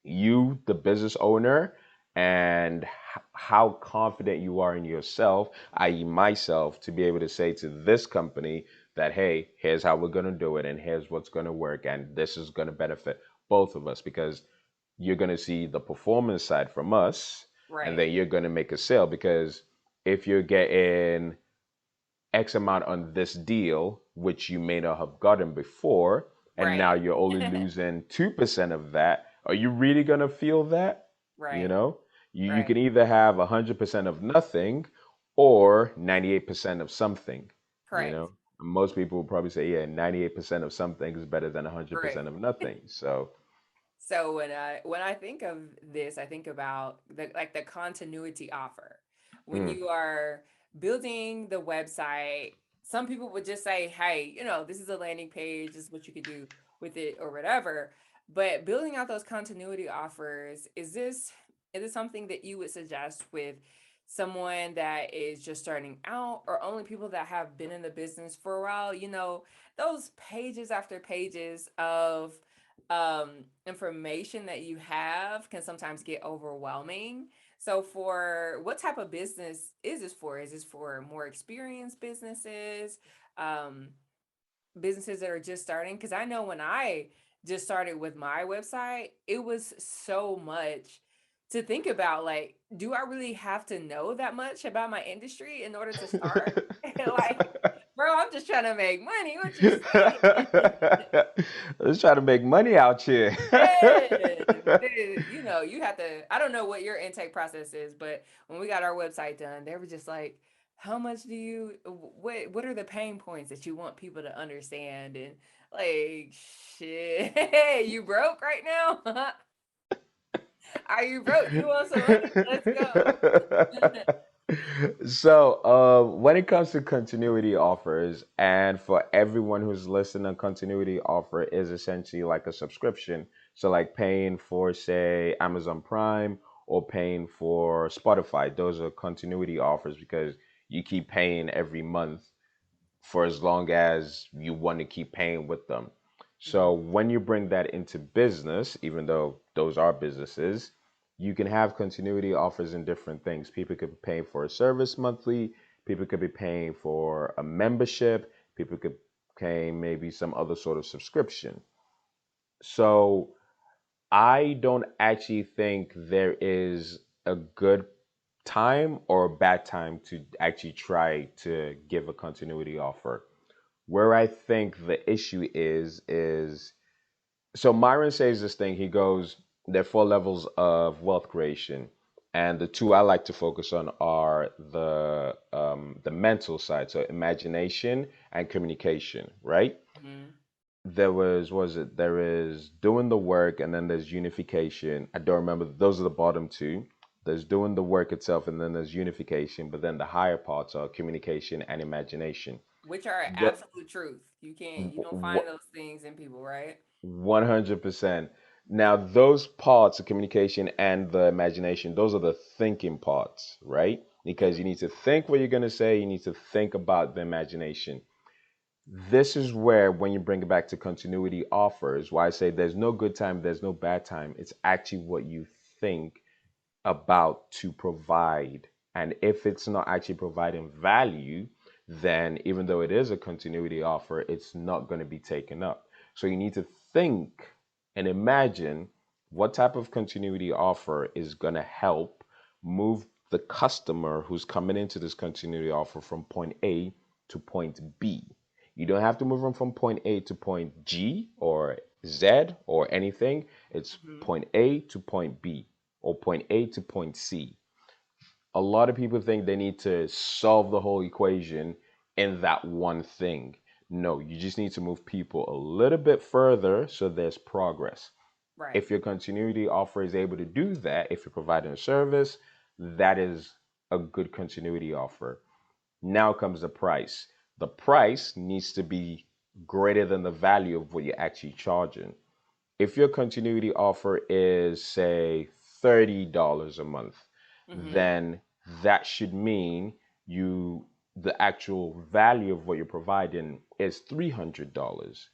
you, the business owner, and how confident you are in yourself, i.e., myself, to be able to say to this company that, hey, here's how we're going to do it, and here's what's going to work, and this is going to benefit both of us, because you're going to see the performance side from us, and right, then you're going to make a sale. Because if you're getting X amount on this deal, which you may not have gotten before, and now right, you're only losing 2% of that, are you really going to feel that? You right, know, you right, can either have 100% of nothing or 98% of something, you correct, know. Most people will probably say, yeah, 98% of something is better than correct. 100% of nothing. So, So when I think of this, I think about the continuity offer. When mm, you are building the website, some people would just say, "Hey, this is a landing page. This is what you could do with it, or whatever." But building out those continuity offers, is this something that you would suggest with someone that is just starting out, or only people that have been in the business for a while? Those pages after pages of information that you have can sometimes get overwhelming. So, for what type of business is this for? Is this for more experienced businesses, um, businesses that are just starting? Because I know when I just started with my website, it was so much to think about. Like, do I really have to know that much about my industry in order to start? Like, bro, I'm just trying to make money. What you saying? Let's try to make money out here. Yeah, dude, you have to. I don't know what your intake process is, but when we got our website done, they were just like, "How much do you? What are the pain points that you want people to understand?" And like, shit, you broke right now? Are you broke? You want some money? Let's go. So, when it comes to continuity offers, and for everyone who's listening, a continuity offer is essentially like a subscription. So, like paying for, say, Amazon Prime or paying for Spotify, those are continuity offers because you keep paying every month for as long as you want to keep paying with them. So Mhm. when you bring that into business, even though those are businesses, you can have continuity offers in different things. People could be paying for a service monthly, people could be paying for a membership, people could pay maybe some other sort of subscription. So I don't actually think there is a good time or a bad time to actually try to give a continuity offer. Where I think the issue is so Myron says this thing. He goes, there are four levels of wealth creation, and the two I like to focus on are the mental side, so imagination and communication, right? Mhm. There was it there is doing the work, and then there's unification. I don't remember, those are the bottom two. There's doing the work itself, and then there's unification, but then the higher parts are communication and imagination. Which are The absolute truth. You don't find w- those things in people, right? 100%. Now, those parts, the communication and the imagination, those are the thinking parts, right? Because you Mhm. need to think what you're going to say, you need to think about the imagination. This is where, when you bring it back to continuity offers, why I say there's no good time, there's no bad time. It's actually what you think about to provide. And if it's not actually providing value, then even though it is a continuity offer, it's not going to be taken up. So you need to think and imagine what type of continuity offer is going to help move the customer who's coming into this continuity offer from point A to point B. You don't have to move them from point A to point G or Z or anything. It's Mhm. point A to point B or point A to point C. A lot of people think they need to solve the whole equation in that one thing. No, you just need to move people a little bit further so there's progress. Right. If your continuity offer is able to do that, if you're providing a service, that is a good continuity offer. Now comes the price. The price needs to be greater than the value of what you're actually charging. If your continuity offer is, say, $30 a month, Mhm. then that should mean the actual value of what you're providing is $300,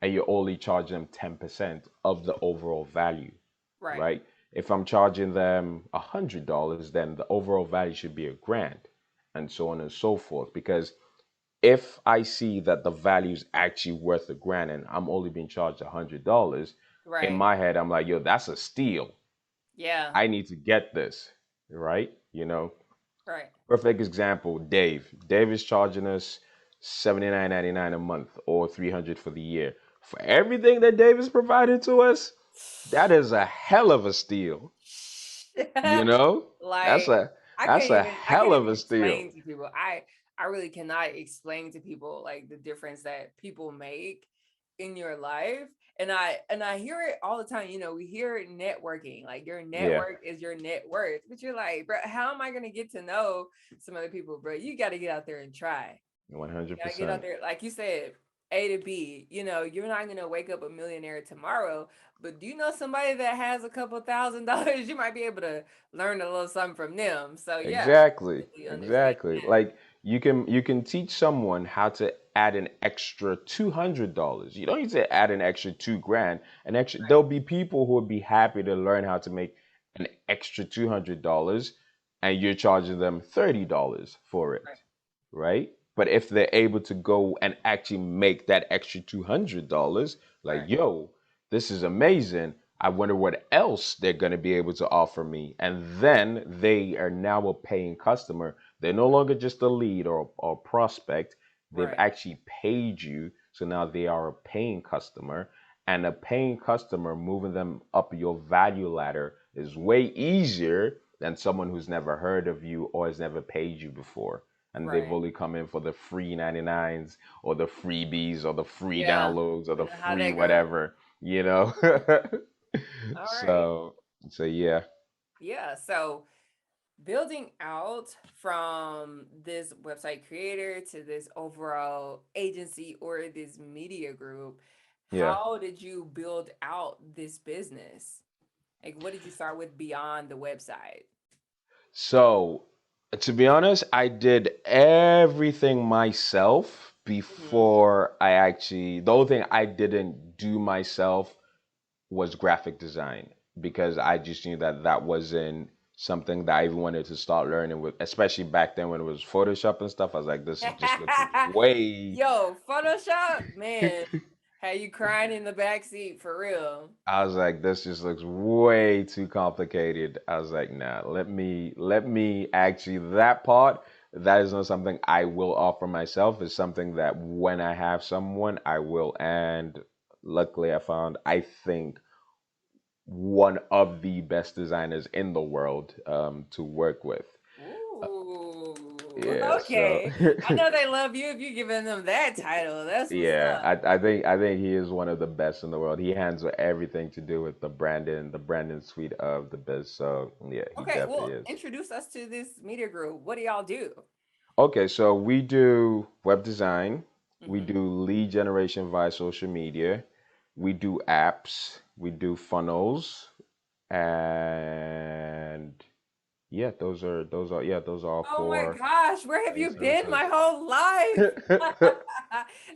and you're only charging them 10% of the overall value, Right. right? If I'm charging them $100, then the overall value should be a grand, and so on and so forth. Because if I see that the value is actually worth a grand and I'm only being charged $100, in Right. my head, I'm like, yo, that's a steal. Yeah. I need to get this, right? Right. Perfect example, Dave. Dave is charging us $79.99 a month or 300 for the year. For everything that Dave is providing to us, that is a hell of a steal. You know? That's Like, a that's a I hell can't of even a steal. explain to people. I really cannot explain to people like the difference that people make in your life. And I hear it all the time. We hear it networking. Like, your Yeah, network is your net worth. But you're like, bro, how am I gonna get to know some other people, bro? You gotta get out there and try. You gotta get out 100%. there, like you said, A to B. You're not gonna wake up a millionaire tomorrow, but do you know somebody that has a couple $1,000? You might be able to learn a little something from them. So yeah, I Exactly. completely understand Exactly. that. you can teach someone how to add an extra $200. You don't need to add an extra 2 grand. An extra Right. there'll be people who would be happy to learn how to make an extra $200, and you're charging them $30 for Right. it, right? But if they're able to go and actually make that extra $200, like, Right. yo, this is amazing. I wonder what else they're going to be able to offer me. And then they are now a paying customer. They're no longer just a lead or prospect. They've Right. actually paid you. So now they are a paying customer. And a paying customer, moving them up your value ladder, is way easier than someone who's never heard of you or has never paid you before. And they've Right. only come in for the free 99s or the freebies or the free Yeah. downloads or We the know how free that goes. whatever, you know? All right. So, so yeah, Yeah. So building out from this website creator to this overall agency or this media group, yeah. how did you build out this business? Like, what did you start with beyond the website? So, to be honest, I did everything myself Hmm. before the only thing I didn't do myself was graphic design, because I just knew that that wasn't something that I even wanted to start learning with, especially back then when it was Photoshop and stuff. I was like, this just looks way. Yo, Photoshop, man, had you crying in the back seat for real. I was like, this just looks way too complicated. I was like, nah, let me actually, that part, that is not something I will offer myself. It's something that when I have someone, I will. And luckily I found, I think, one of the best designers in the world to work with. Ooh, Yeah, so okay. I know they love you if you're giving them that title. That's what's yeah, up. I think he is one of the best in the world. He handles everything to do with the Brandon suite of the biz. So yeah, he Okay, definitely well, is. introduce us to this media group. What do y'all do? Okay, so we do web design, we Hmm. do lead generation via social media, we do apps, we do funnels, and yeah, those are all Oh my four gosh, where have main you been services. my whole life?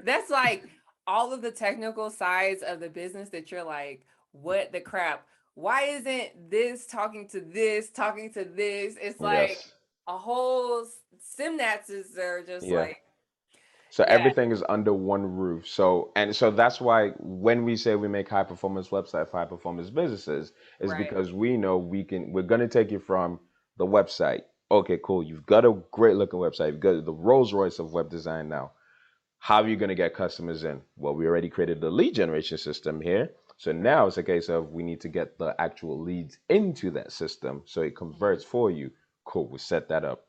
That's like all of the technical sides of the business that you're like, what the crap? Why isn't this talking to this, talking to this? It's like Yes. a whole synapses are just Yeah. like, So yeah, everything is under one roof. So that's why when we say we make high performance website for high performance businesses, is right. because we know we're gonna take you from the website. Okay, cool. You've got a great looking website. You've got the Rolls Royce of web design now. How are you going to get customers in? Well, we already created the lead generation system here. So Right. now it's a case of we need to get the actual leads into that system so it Mhm. converts for you. Cool, we set that up.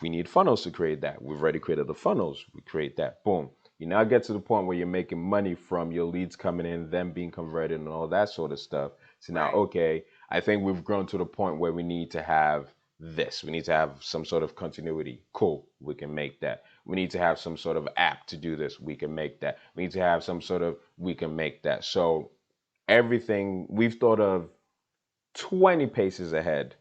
We need funnels to create that. We've already created the funnels. We create that. Boom. You now get to the point where you're making money from your leads coming in, them being converted, and all that sort of stuff. So now, Right. okay, I think we've grown to the point where we need to have this. We need to have some sort of continuity. Cool. We can make that. We need to Right. have some sort of app to do this. We can make that. We need to have some sort of, we can make that. So everything we've thought of 20 paces ahead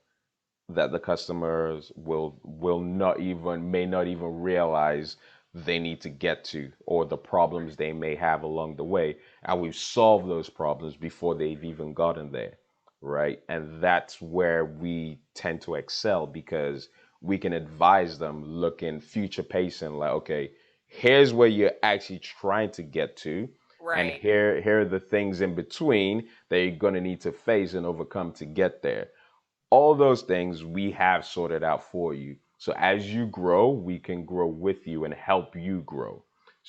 that the customers will not even may not even realize they need to get to, or the problems they may have along the way, and we've solved those problems before they've even gotten there, right? And that's where we tend to excel, because we can advise them looking future pacing, like, okay, here's where you're actually trying to get to, and Right. here are the things in between that you're going to need to face and overcome to get there. All those things we have sorted out for you. So as you grow, we can grow with you and help you grow.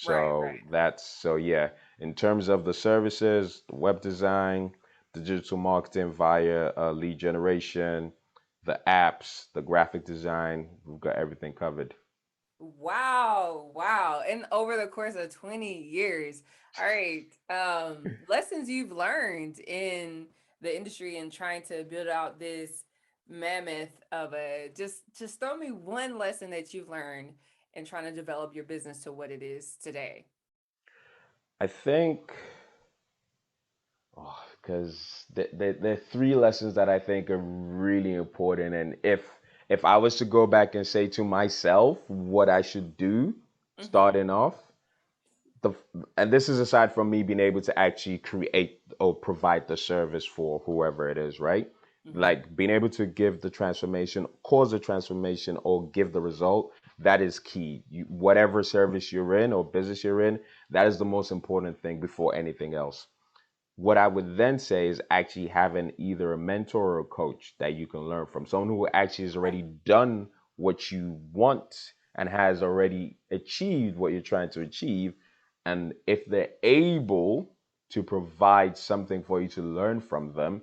Right. So yeah, in terms of the services, the web design, the digital marketing via lead generation, the apps, the graphic design, we've got everything covered. Wow, wow. And over the course of 20 years. All right. Lessons you've learned in the industry and trying to build out this mammoth of a just throw me one lesson that you've learned in trying to develop your business to what it is today. I think, because there are three lessons that I think are really important, and If I was to go back and say to myself what I should do Mm-hmm. starting off, the and this is aside from me being able to actually create or provide the service for whoever it is, right? Mm-hmm. Like being able to give the transformation, cause the transformation, or give the result, that is key. Whatever service you're in or business you're in, that is the most important thing before anything else. What I would then say is actually having either a mentor or a coach that you can learn from, someone who actually has already done what you want and has already achieved what you're trying to achieve. And if they're able to provide something for you to learn from them,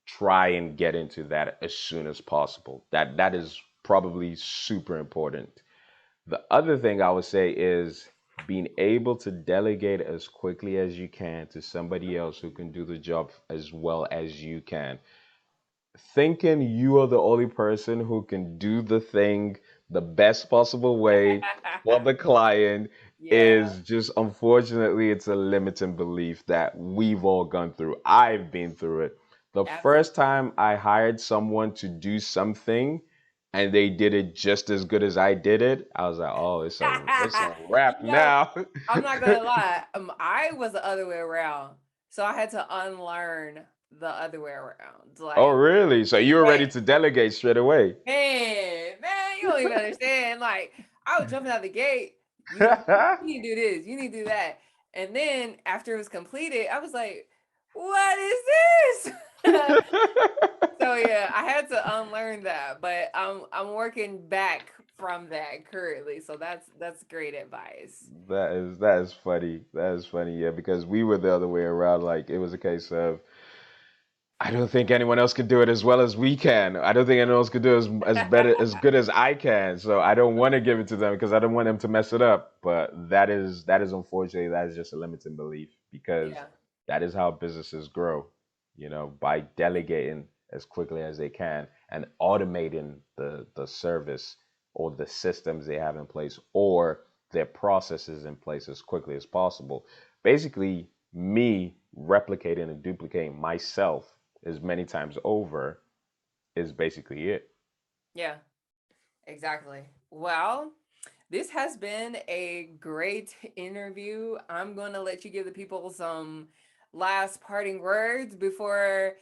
try and get into that as soon as possible. That is probably super important. The other thing I would say is being able to delegate as quickly as you can to somebody else who can do the job as well as you can. Thinking you are the only person who can do the thing the best possible way for the client Yeah, is just, unfortunately, it's a limiting belief that we've all gone through. I've been through it. The first absolutely. time I hired someone to do something and they did it just as good as I did it, I was like, oh, it's a wrap You know, now. I'm not gonna lie. I was the other way around, so I had to unlearn the other way around. Oh, Like, really? So you were ready hey, to delegate straight away? man, you don't even understand. Like, I was jumping out the gate. You need to do this. You need to do that. And then after it was completed, I was like, "What is this?" So yeah, I had to unlearn that, but I'm working back from that currently. So that's great advice. That is funny. That is funny, yeah, because we were the other way around. Like it was a case of I don't think anyone else could do it as well as we can. I don't think anyone else could do it as better as good as I can. So I don't want to give it to them because I don't want them to mess it up. But that is unfortunately that is just a limiting belief because Yeah. that is how businesses grow, by delegating as quickly as they can and automating the service or the systems they have in place or their processes in place as quickly as possible. Basically, me replicating and duplicating myself as many times over is basically it. Yeah, exactly. Well, this has been a great interview. I'm going to let you give the people some last parting words before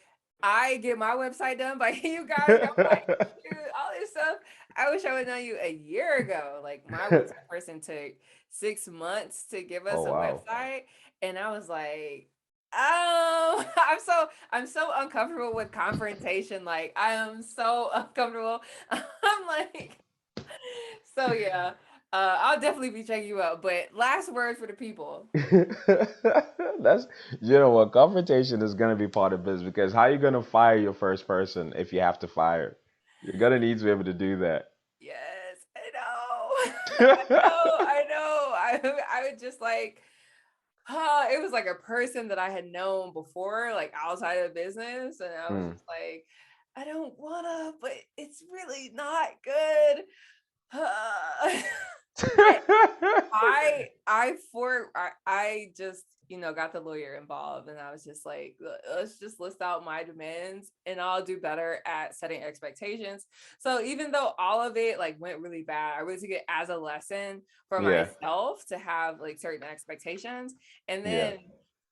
I get my website done by you guys. I'm like, shoot, all this stuff. I wish I would have known you a year ago. Like my website person took 6 months to give us Oh a wow. website, and I was like, oh, I'm so uncomfortable with confrontation. Like I am so uncomfortable. I'm like, so yeah, I'll definitely be checking you out. But last word for the people. That's what confrontation is gonna be part of business because how you gonna fire your first person if you have to fire? You're gonna need to be able to do that. Yes, I know. I would just like, it was like a person that I had known before, like outside of business, and I was Hmm. just like, I don't wanna, but it's really not good. I just got the lawyer involved, and I was just like, Let's just list out my demands and I'll do better at setting expectations." So even though all of it like went really bad, I really took it as a lesson for Yeah. myself to have like certain expectations, and Yeah. then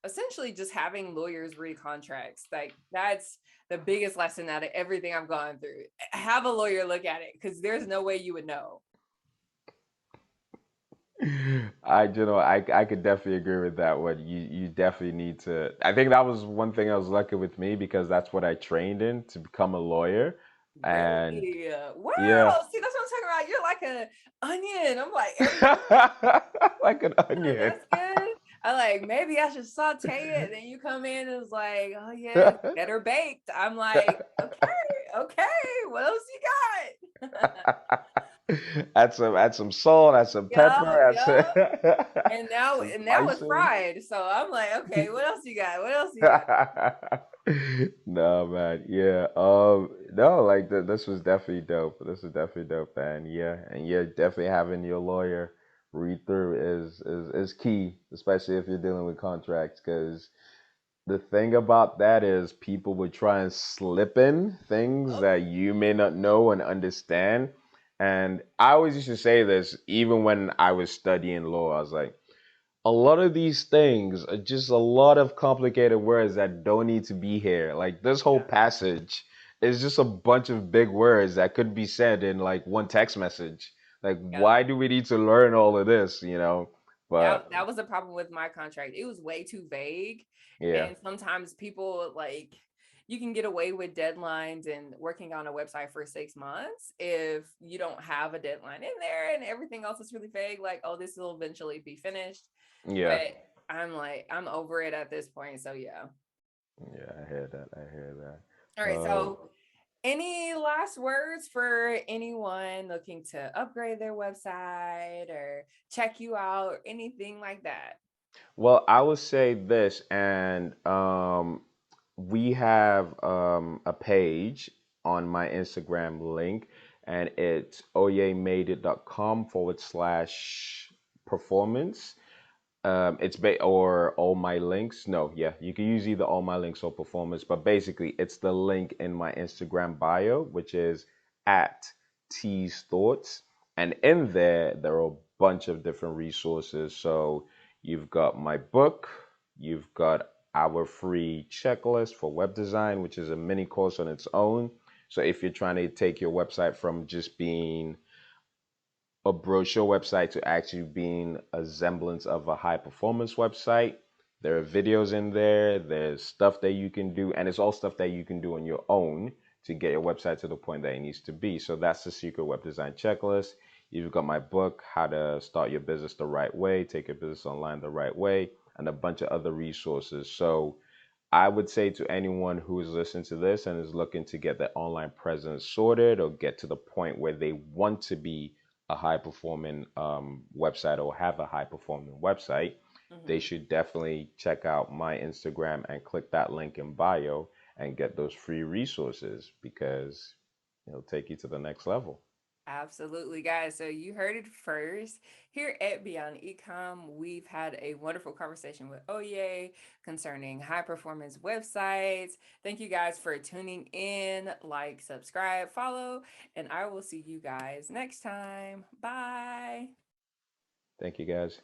essentially just having lawyers read contracts. Like that's the biggest lesson out of everything I've gone through. Have a lawyer look at it because there's no way you would know. I could definitely agree with that one. You definitely need to. I think that was one thing I was lucky with me because that's what I trained in to become a lawyer. And Really? yeah, Wow. See, that's what I'm talking about. You're like an onion. I'm like, everything. like an Oh, onion. that's good. I like, maybe I should saute it. Then you come in and it's like, oh yeah, it's better baked. I'm like, okay. What else you got? Add some salt, add some Yeah, pepper, yeah. And now, some and that was spices. fried. So I'm like, okay, what else you got? What else you got? No, man. Yeah. No, like this was definitely dope. This was definitely dope, and yeah, definitely having your lawyer read through is key, especially if you're dealing with contracts, because The thing about that is people would try and slip in things Oh, that you may not know and understand. And I always used to say this, even when I was studying law, I was like, a lot of these things are just a lot of complicated words that don't need to be here. Like this whole yeah, passage is just a bunch of big words that could be said in like one text message. Like, yeah. why do we need to learn all of this, you know? But That was the problem with my contract. It was way too vague. yeah, And sometimes people like you can get away with deadlines and working on a website for 6 months if you don't have a deadline in there and everything else is really vague, like, oh, this will eventually be finished. yeah, But I'm like, I'm over it at this point. So yeah. yeah, I hear that. I hear All that. right. So any last words for anyone looking to upgrade their website or check you out, anything like that? Well, I would say this, and we have a page on my Instagram link, and it's oyemadeit.com/performance. Or all my links. No, yeah, you can use either all my links or performance, but basically it's the link in my Instagram bio, which is at T's Thoughts. And in there are a bunch of different resources. So you've got my book, you've got our free checklist for web design, which is a mini course on its own. So if you're trying to take your website from just being a brochure website to actually being a semblance of a high performance website. There are videos in there, there's stuff that you can do, and it's all stuff that you can do on your own to get your website to the point that it needs to be. So that's the secret web design checklist. You've got my book, How to Start Your Business the Right Way, Take Your Business Online the Right Way, and a bunch of other resources. So I would say to anyone who is listening to this and is looking to get their online presence sorted or get to the point where they want to be a high performing website or have a high performing website, they Mhm. should definitely check out my Instagram and click that link in bio and get those free resources because it'll take you to the next level. Absolutely, guys. So you heard it first. Here at Beyond Ecom, we've had a wonderful conversation with Oye concerning high performance websites. Thank you guys for tuning in. Like, subscribe, follow, and I will see you guys next time. Bye. Thank you guys.